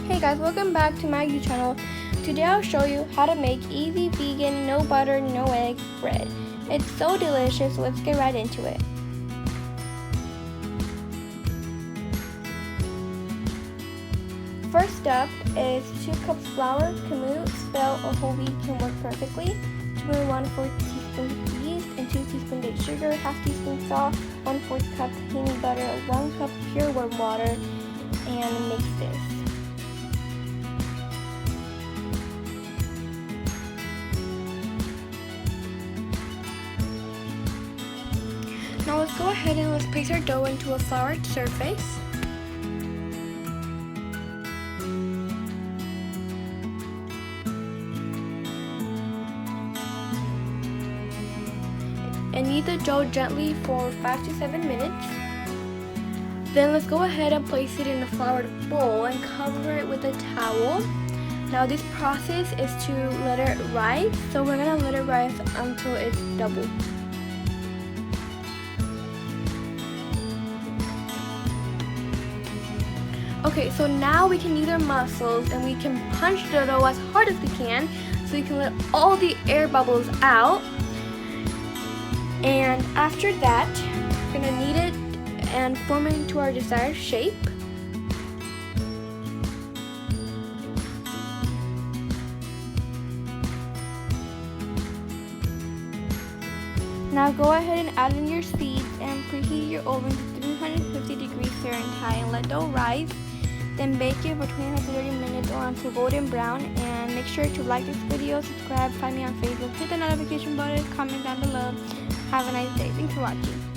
Hey guys, welcome back to my YouTube channel. Today I'll show you how to make easy vegan, no butter, no egg bread. It's so delicious, so let's get right into it. First up is 2 cups flour. Kamut, spelt, or whole wheat can work perfectly. 2.14 teaspoons yeast and 2 teaspoons white sugar, half teaspoon salt, 1/4 cup tahini butter, 1 cup pure warm water, and mix this. Now let's go ahead and let's place our dough into a floured surface. And knead the dough gently for 5 to 7 minutes. Then let's go ahead and place it in a floured bowl and cover it with a towel. Now this process is to let it rise, so we're gonna let it rise until it's double. Okay, so now we can use our muscles and we can punch the dough as hard as we can so we can let all the air bubbles out. And after that, we're gonna knead it and form it into our desired shape. Now go ahead and add in your seeds and preheat your oven to 350 degrees Fahrenheit and let dough rise. Then bake it for 25 to 30 minutes or until golden brown. And make sure to like this video, subscribe, find me on Facebook, hit the notification button, comment down below. Have a nice day. Thanks for watching.